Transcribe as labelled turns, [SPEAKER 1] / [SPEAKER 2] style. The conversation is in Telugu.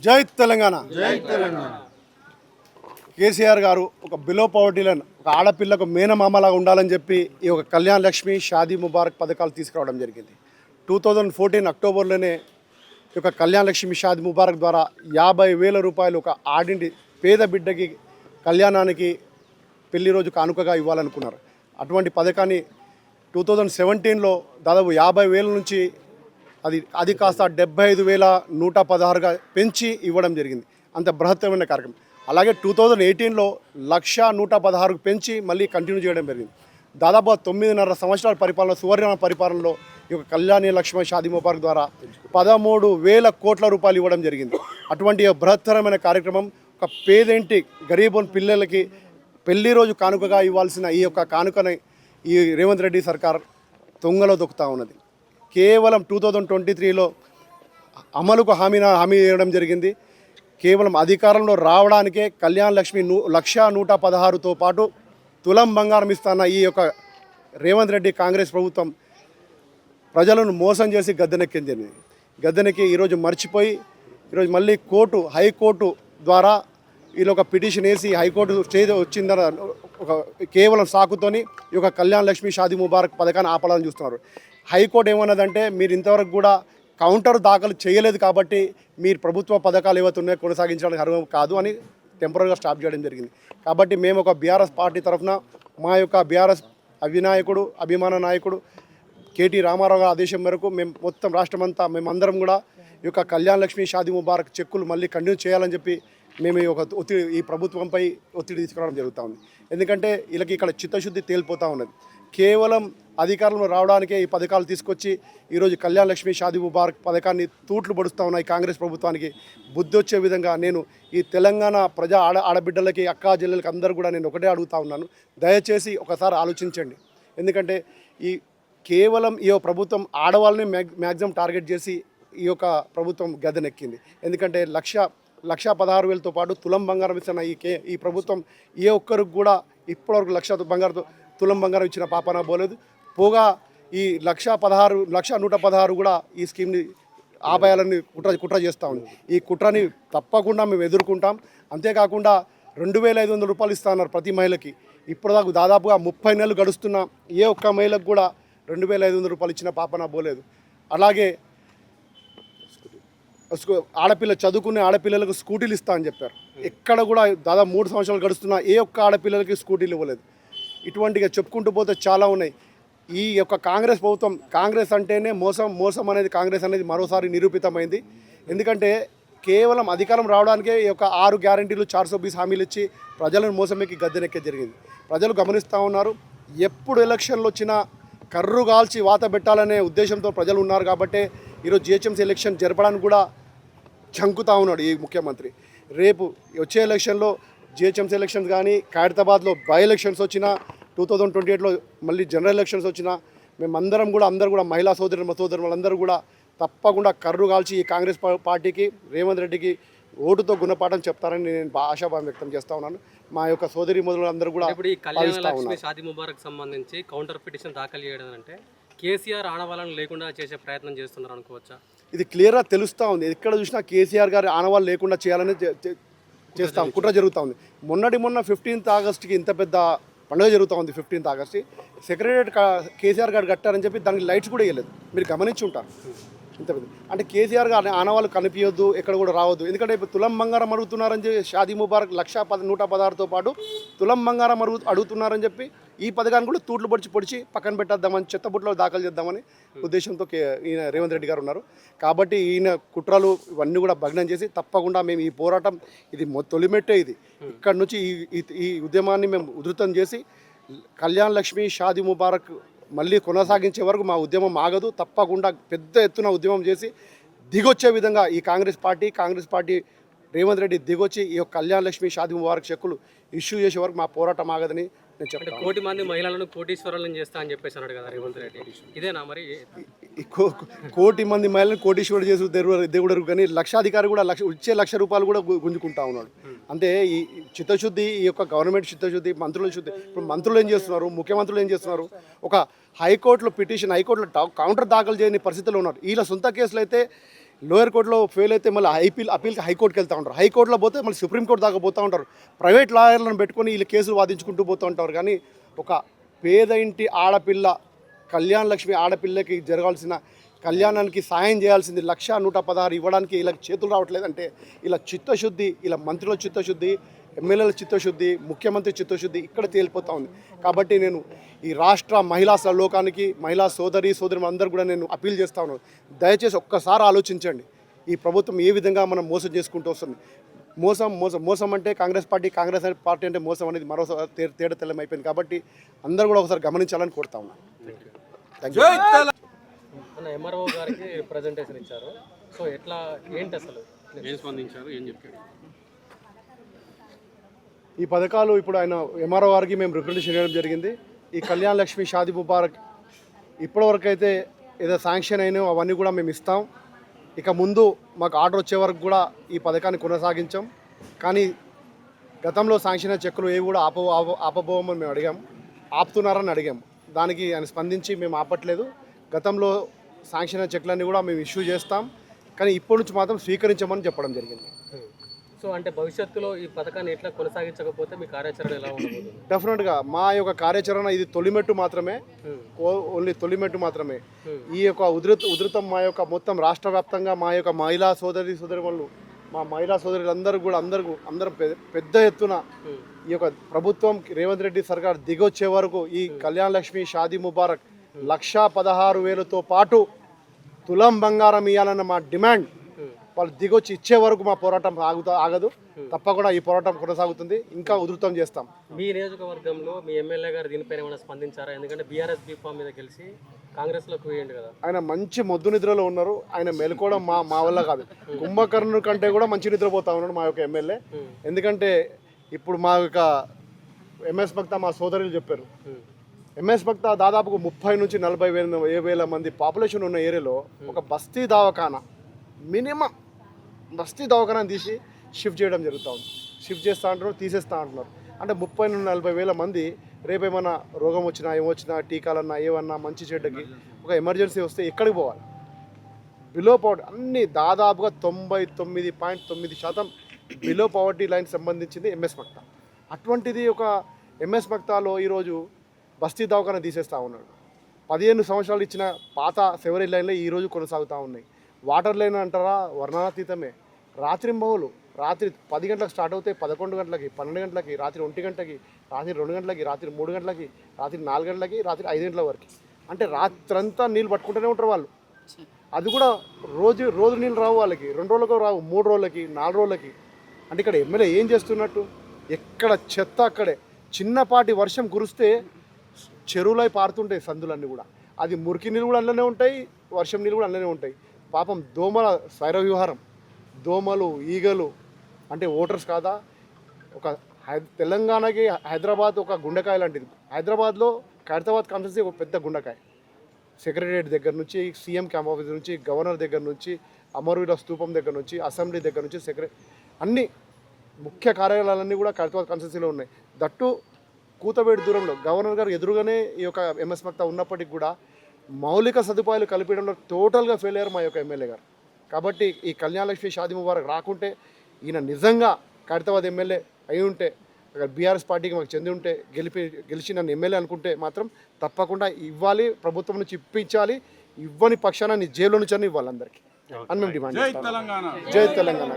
[SPEAKER 1] జై తెలంగాణ.
[SPEAKER 2] జై తెలంగాణ.
[SPEAKER 1] కేసీఆర్ గారు ఒక బిలో పవర్టీ లైన్, ఒక ఆడపిల్లకు మేనమామలాగా ఉండాలని చెప్పి ఈ ఒక కళ్యాణ్ లక్ష్మి, షాదీ ముబారక్ పథకాలు తీసుకురావడం జరిగింది. 2014 అక్టోబర్లోనే ఈ యొక్క కళ్యాణ్ లక్ష్మి, షాదీ ముబారక్ ద్వారా 50,000 రూపాయలు ఒక ఆడింటి పేద బిడ్డకి కళ్యాణానికి పెళ్లి రోజు కానుకగా ఇవ్వాలనుకున్నారు. అటువంటి పథకాన్ని 2017లో దాదాపు 50,000 నుంచి అది కాస్త 75,116గా పెంచి ఇవ్వడం జరిగింది. అంత బృహత్తరమైన కార్యక్రమం. అలాగే 2018లో 1,116కు పెంచి మళ్ళీ కంటిన్యూ చేయడం జరిగింది. దాదాపు 9.5 సంవత్సరాల పరిపాలన, సువర్ణ పరిపాలనలో ఈ యొక్క కళ్యాణి లక్ష్మణ్ షాదీ ముబారక్ ద్వారా 13,000 కోట్ల రూపాయలు ఇవ్వడం జరిగింది. అటువంటి బృహత్తరమైన కార్యక్రమం ఒక పేదేంటి గరీబోన్ పిల్లలకి పెళ్లి రోజు కానుకగా ఇవ్వాల్సిన ఈ యొక్క కానుకని ఈ రేవంత్ రెడ్డి సర్కార్ తొంగలో దొక్కుతూ ఉన్నది. కేవలం 2023లో అమలుకు హామీ ఇవ్వడం జరిగింది. కేవలం అధికారంలో రావడానికే కళ్యాణ్ లక్ష్మి 1,116తో పాటు తులం బంగారం ఇస్తున్న ఈ యొక్క రేవంత్ రెడ్డి కాంగ్రెస్ ప్రభుత్వం ప్రజలను మోసం చేసి గద్దెనెక్కి ఈరోజు మర్చిపోయి ఈరోజు మళ్ళీ హైకోర్టు ద్వారా వీళ్ళు ఒక పిటిషన్ వేసి హైకోర్టు స్టే వచ్చిందని ఒక కేవలం సాకుతోని ఈ యొక్క కళ్యాణ్ లక్ష్మి, షాదీ ముబారక్ పథకాన్ని ఆపాలని చూస్తున్నారు. హైకోర్టు ఏమన్నదంటే మీరు ఇంతవరకు కూడా కౌంటర్ దాఖలు చేయలేదు కాబట్టి మీరు ప్రభుత్వ పథకాలు ఏవైతే ఉన్నాయో కొనసాగించడానికి అర్హం కాదు అని టెంపరీగా స్టాప్ చేయడం జరిగింది. కాబట్టి మేము ఒక బీఆర్ఎస్ పార్టీ తరఫున మా యొక్క బీఆర్ఎస్ అభిమాన నాయకుడు కేటీ రామారావు గారి ఆదేశం మేరకు మేము మొత్తం రాష్ట్రమంతా మేమందరం కూడా ఈ యొక్క కళ్యాణ్ లక్ష్మి, షాదీ ముబారక్ చెక్కులు మళ్ళీ కంటిన్యూ చేయాలని చెప్పి మేము ఈ ప్రభుత్వంపై ఒత్తిడి తీసుకురావడం జరుగుతూ ఉంది. ఎందుకంటే వీళ్ళకి ఇక్కడ చిత్తశుద్ధి తేలిపోతూ ఉన్నది. కేవలం అధికారంలో రావడానికే ఈ పథకాలు తీసుకొచ్చి ఈరోజు కళ్యాణ్ లక్ష్మి, షాదీ ముబారక్ పథకాన్ని తూట్లు పడుస్తూ ఉన్నాయి. కాంగ్రెస్ ప్రభుత్వానికి బుద్ధి వచ్చే విధంగా నేను ఈ తెలంగాణ ప్రజా ఆడబిడ్డలకి, అక్కా చెల్లెలకి అందరూ కూడా నేను ఒకటే అడుగుతా ఉన్నాను, దయచేసి ఒకసారి ఆలోచించండి. ఎందుకంటే ఈ కేవలం ఈ ప్రభుత్వం ఆడవాళ్ళని మ్యాక్సిమం టార్గెట్ చేసి ఈ యొక్క ప్రభుత్వం గద్దెనెక్కింది. ఎందుకంటే 1,16,000తో పాటు తులం బంగారం ఇస్తున్న ఈ ప్రభుత్వం ఏ ఒక్కరికి కూడా ఇప్పటివరకు తులం బంగారం ఇచ్చిన పాపన పోలేదు. పోగా ఈ 1,116 కూడా ఈ స్కీమ్ని ఆపాయాలని కుట్ర చేస్తూ ఉంది. ఈ కుట్రని తప్పకుండా మేము ఎదుర్కొంటాం. అంతేకాకుండా 2,500 రూపాయలు ఇస్తున్నారు ప్రతి మహిళకి. ఇప్పుడు దాదాపుగా 30 నెలలు గడుస్తున్న ఏ ఒక్క మహిళకు కూడా 2,500 రూపాయలు ఇచ్చిన పాపన పోలేదు. అలాగే చదువుకునే ఆడపిల్లలకు స్కూటీలు ఇస్తా అని చెప్పారు. ఎక్కడ కూడా దాదాపు 3 సంవత్సరాలు గడుస్తున్నా ఏ ఒక్క ఆడపిల్లలకి స్కూటీలు ఇవ్వలేదు. ఇటువంటిగా చెప్పుకుంటూ పోతే చాలా ఉన్నాయి. ఈ యొక్క కాంగ్రెస్ ప్రభుత్వం, కాంగ్రెస్ అంటేనే మోసం అనేది కాంగ్రెస్ అనేది మరోసారి నిరూపితమైంది. ఎందుకంటే కేవలం అధికారం రావడానికే ఈ యొక్క 6 గ్యారంటీలు 420 హామీలు ఇచ్చి ప్రజలను మోసమేకి గద్దెనెక్కే జరిగింది. ప్రజలు గమనిస్తూ ఉన్నారు. ఎప్పుడు ఎలక్షన్లు వచ్చినా కర్రు కాల్చి వాత పెట్టాలనే ఉద్దేశంతో ప్రజలు ఉన్నారు. కాబట్టి ఈరోజు జిహెచ్ఎంసీ ఎలక్షన్ జరపడానికి కూడా చంకుతా ఉన్నాడు ఈ ముఖ్యమంత్రి. రేపు వచ్చే ఎలక్షన్లో జిహెచ్ఎంసీ ఎలక్షన్స్ కానీ, ఖైరతాబాద్లో బై ఎలక్షన్స్ వచ్చినా, 2028లో మళ్ళీ జనరల్ ఎలక్షన్స్ వచ్చినా మేమందరం కూడా అందరూ కూడా మహిళా సోదరులందరూ కూడా తప్పకుండా కర్రు కాల్చి ఈ కాంగ్రెస్ పార్టీకి, రేవంత్ రెడ్డికి ఓటుతో గుణపాఠం చెప్తారని నేను ఆశాభావం వ్యక్తం చేస్తూ ఉన్నాను. మా యొక్క సోదరి మొదలందరూ కూడా
[SPEAKER 3] ఇప్పుడు ఈ కళ్యాణ్ లక్ష్మి, షాదీ ముబారక్ సంబంధించి కౌంటర్ పిటిషన్ దాఖలు చేయడం అంటే కేసీఆర్ ఆనవాళ్ళను లేకుండా చేసే ప్రయత్నం చేస్తున్నారు అనుకోవచ్చా?
[SPEAKER 1] ఇది క్లియర్గా తెలుస్తూ ఉంది. ఎక్కడ చూసినా కేసీఆర్ గారి ఆనవాళ్ళు లేకుండా చేయాలని కుట్ర జరుగుతూ ఉంది. మొన్న 15th ఆగస్టుకి ఇంత పెద్ద పండుగ జరుగుతూ ఉంది. 15th ఆగస్టు సెక్రటరియట్ కేసీఆర్ గారు కట్టారని చెప్పి దానికి లైట్స్ కూడా వేయలేదు. మీరు గమనించి ఉంటారు. ఇంత పెద్ద అంటే కేసీఆర్ గారు ఆనవాళ్ళు కనిపించొద్దు, ఎక్కడ కూడా రావద్దు. ఎందుకంటే ఇప్పుడు తులం బంగారం అడుగుతున్నారని చెప్పి షాదీ ముబారక్ 1,116తో పాటు తులం బంగారం అడుగుతున్నారని చెప్పి ఈ పథకాన్ని కూడా తూట్లు పొడిచి పక్కన పెట్టేద్దామని, చెత్తబుట్టలో దాఖలు చేద్దామని ఉద్దేశంతో ఈయన రేవంత్ రెడ్డి గారు ఉన్నారు. కాబట్టి ఈయన కుట్రలు ఇవన్నీ కూడా భగ్నం చేసి తప్పకుండా మేము ఈ పోరాటం ఇది తొలిమెట్టే. ఇది ఇక్కడ నుంచి ఈ ఉద్యమాన్ని మేము ఉధృతం చేసి కళ్యాణ్ లక్ష్మి, షాదీ ముబారక్ మళ్ళీ కొనసాగించే వరకు మా ఉద్యమం ఆగదు. తప్పకుండా పెద్ద ఎత్తున ఉద్యమం చేసి దిగొచ్చే విధంగా ఈ కాంగ్రెస్ పార్టీ రేవంత్ రెడ్డి దిగొచ్చి ఈ యొక్క కళ్యాణ్ లక్ష్మి, షాదీ ముబారక్ చెక్కులు ఇష్యూ చేసే వరకు మా పోరాటం ఆగదని నేను చెప్తాను.
[SPEAKER 3] 1,000,000 మంది మహిళలను కోటీశ్వరులను చేస్తా అని చెప్పేసి అన్నాడు కదా రేవంత్ రెడ్డి. ఇదేనా మరి?
[SPEAKER 1] 1,000,000 మంది మహిళలను కోటీశ్వరుడు చేసి దేవుడు కానీ లక్షాధికారి కూడా ఇచ్చే ₹1,00,000 కూడా గుంజుకుంటా ఉన్నాడు. అంటే ఈ చిత్తశుద్ధి, ఈ యొక్క గవర్నమెంట్ చిత్తశుద్ధి, మంత్రుల శుద్ధి. ఇప్పుడు మంత్రులు ఏం చేస్తున్నారు, ముఖ్యమంత్రులు ఏం చేస్తున్నారు, ఒక హైకోర్టులో కౌంటర్ దాఖలు చేయని పరిస్థితుల్లో ఉన్నారు. వీళ్ళ సొంత కేసులు అయితే లోయర్ కోర్టులో ఫెయిల్ అయితే మళ్ళీ అపీల్కి హైకోర్టుకి వెళ్తూ ఉంటారు. హైకోర్టులో పోతే మళ్ళీ సుప్రీంకోర్టు దాకా పోతూ ఉంటారు. ప్రైవేట్ లాయర్లను పెట్టుకొని వీళ్ళు కేసులు వాదించుకుంటూ పోతూ ఉంటారు. కానీ ఒక పేద ఇంటి ఆడపిల్ల కళ్యాణ లక్ష్మి ఆడపిల్లకి జరగాల్సిన కళ్యాణానికి సాయం చేయాల్సింది 1,116 ఇవ్వడానికి ఇలా చేతులు రావట్లేదంటే ఇలా చిత్తశుద్ధి, ఇలా మంత్రుల చిత్తశుద్ధి, ఎమ్మెల్యేల చిత్తశుద్ధి, ముఖ్యమంత్రి చిత్తశుద్ధి ఇక్కడ తేలిపోతూ ఉంది. కాబట్టి నేను ఈ రాష్ట్ర మహిళా లోకానికి, మహిళా సోదరులు అందరూ కూడా నేను అప్పీల్ చేస్తా ఉన్నాను. దయచేసి ఒక్కసారి ఆలోచించండి. ఈ ప్రభుత్వం ఏ విధంగా మనం మోసం చేసుకుంటూ వస్తుంది. మోసం అంటే కాంగ్రెస్ పార్టీ అంటే మోసం అనేది మరోసారి తేడా తెల్లమైపోయింది. కాబట్టి అందరూ కూడా ఒకసారి గమనించాలని కోరుతా ఉన్నాను. Thank you.
[SPEAKER 3] అన్న ఎంఆర్ఓ గారికి ప్రజెంటేషన్ ఇచ్చారు. సో ఎట్లా ఏంటి అసలు ఏం స్పందించారు, ఏం చెప్పారు?
[SPEAKER 1] ఈ పథకాలు ఇప్పుడు ఆయన ఎంఆర్ఓ గారికి మేము రిప్రజెంటేషన్ చేయడం జరిగింది. ఈ కళ్యాణ లక్ష్మి షాదీ ముబారక్ ఇప్పటివరకు అయితే ఏదో శాంక్షన్ అయినాయో అవన్నీ కూడా మేము ఇస్తాం. ఇక ముందు మాకు ఆర్డర్ వచ్చే వరకు కూడా ఈ పథకాన్ని కొనసాగించాం. కానీ గతంలో శాంక్షన్ అయిన చెక్కులు ఏవి కూడా ఆపబోమని మేము అడిగాం, ఆపుతున్నారని అడిగాం. దానికి ఆయన స్పందించి మేము ఆపట్లేదు. గతంలో శాంక్షన్ అయిన చెక్లన్నీ కూడా మేము ఇష్యూ చేస్తాం, కానీ ఇప్పటి నుంచి మాత్రం స్వీకరించమని చెప్పడం జరిగింది.
[SPEAKER 3] సో అంటే భవిష్యత్తులో ఈ పథకాన్ని ఎట్లా కొనసాగించకపోతే మీ కార్యాచరణ ఎలా ఉండబోతుంది?
[SPEAKER 1] డెఫినెట్గా మా యొక్క కార్యాచరణ ఇది తొలిమెట్టు మాత్రమే, ఓన్లీ తొలిమెట్టు మాత్రమే. ఈ యొక్క ఉధృతం మా యొక్క మొత్తం రాష్ట్ర వ్యాప్తంగా మా యొక్క మహిళా సోదరి వాళ్ళు, మా మహిళా సోదరులందరూ కూడా అందరం పెద్ద ఎత్తున ఈ యొక్క ప్రభుత్వం రేవంత్ రెడ్డి సర్కార్ దిగొచ్చే వరకు ఈ కళ్యాణ లక్ష్మి షాదీ ముబారక్ 1,16,000తో పాటు తులం బంగారం ఇవ్వాలన్న మా డిమాండ్ వాళ్ళు దిగొచ్చి ఇచ్చే వరకు మా పోరాటం ఆగదు. తప్పకుండా ఈ పోరాటం కొనసాగుతుంది, ఇంకా ఉధృతం చేస్తాం.
[SPEAKER 3] మీ నియోజకవర్గంలో మీ ఎమ్మెల్యే గారు దీనిపైన ఏమైనా స్పందించారా? ఎందుకంటే బీఆర్ఎస్ బీఫామ్ మీద గెలిచి కాంగ్రెస్లోకి వేయండి కదా.
[SPEAKER 1] ఆయన మంచి మొద్దు నిద్రలో ఉన్నారు. ఆయన మెలుకోవడం మా వల్ల కాదు. కుంభకర్ణుని కంటే కూడా మంచి నిద్రపోతా ఉన్నాడు మా యొక్క ఎమ్మెల్యే. ఎందుకంటే ఇప్పుడు మా యొక్క ఎంఎస్ భక్త మా సోదరులు చెప్పారు, ఎంఎస్ భక్త దాదాపుకు 30 నుంచి 40,000 మంది పాపులేషన్ ఉన్న ఏరియాలో ఒక బస్తీ దవాఖానా మినిమం బస్తీ దవాఖానా తీసి షిఫ్ట్ చేయడం జరుగుతూ ఉంది. షిఫ్ట్ చేస్తూ అంటున్నారు, తీసేస్తూ అంటున్నారు. అంటే 30 నుండి 40,000 మంది రేపు ఏమైనా రోగం వచ్చినా ఏమొచ్చినా టీకాలన్నా ఏమన్నా మంచి చెడ్డకి ఒక ఎమర్జెన్సీ వస్తే ఎక్కడికి పోవాలి? బిలో పవర్టీ అన్ని దాదాపుగా 99.9% బిలో పవర్టీ లైన్ సంబంధించింది ఎంఎస్ భక్త. అటువంటిది ఒక ఎంఎస్ భక్తలో ఈరోజు బస్తీ దవాఖానా తీసేస్తూ ఉన్నాడు. 15 సంవత్సరాలు ఇచ్చిన పాత సెవరేజ్ లైన్లో ఈరోజు కొనసాగుతూ ఉన్నాయి. వాటర్ లైన్ అంటారా వర్ణనాతీతమే. రాత్రి 10 గంటలకు స్టార్ట్ అవుతాయి, 11 గంటలకి, 12 గంటలకి, రాత్రి 1 గంటలకి, రాత్రి 2 గంటలకి, రాత్రి 3 గంటలకి, రాత్రి 4 గంటలకి, రాత్రి 5 గంటల వరకు. అంటే రాత్రంతా నీళ్ళు పట్టుకుంటూనే ఉంటారు వాళ్ళు. అది కూడా రోజు నీళ్ళు రావు వాళ్ళకి, 2 రోజులకు రావు, 3 రోజులకి, 4 రోజులకి. అంటే ఇక్కడ ఎమ్మెల్యే ఏం చేస్తున్నట్టు? ఎక్కడ చెత్త అక్కడే. చిన్నపాటి వర్షం కురిస్తే చెరువులై పారుతుంటాయి సందులన్నీ కూడా. అది మురికి నీళ్ళు కూడా అందులోనే ఉంటాయి, వర్షం నీళ్ళు కూడా అందులోనే ఉంటాయి. పాపం దోమల స్వైర విహారం, దోమలు, ఈగలు. అంటే ఓటర్స్ కాదా? ఒక తెలంగాణకి హైదరాబాద్ ఒక గుండెకాయ లాంటిది. హైదరాబాద్లో ఖైరతాబాద్ కాన్స్టిట్యున్సీ ఒక పెద్ద గుండెకాయ. సెక్రటరియట్ దగ్గర నుంచి, సీఎం క్యాంప్ ఆఫీస్ నుంచి, గవర్నర్ దగ్గర నుంచి, అమరవీరుల స్తూపం దగ్గర నుంచి, అసెంబ్లీ దగ్గర నుంచి అన్ని ముఖ్య కార్యాలయాలన్నీ కూడా ఖైరతాబాద్ కాన్స్టిట్యున్సీలో ఉన్నాయి. దట్టు కూతవేడి దూరంలో గవర్నర్ గారు ఎదురుగానే ఈ యొక్క ఎంఎస్ భక్త ఉన్నప్పటికీ కూడా మౌలిక సదుపాయాలు కల్పించడంలో టోటల్గా ఫెయిల్ అయ్యారు మా యొక్క ఎమ్మెల్యే గారు. కాబట్టి ఈ కళ్యాణ లక్ష్మి షాదీ ముబారక్ రాకుంటే, ఈయన నిజంగా ఖైరతాబాద్ ఎమ్మెల్యే అయి ఉంటే, బీఆర్ఎస్ పార్టీకి మాకు చెంది ఉంటే, గెలిచి నన్ను ఎమ్మెల్యే అనుకుంటే మాత్రం తప్పకుండా ఇవ్వాలి, ప్రభుత్వం నుంచి ఇప్పించాలి. ఇవ్వని పక్షాన నీ జైల్లో నుంచి ఇవ్వాలి అందరికీ అని మేము డిమాండ్ చేస్తాం. జై తెలంగాణ.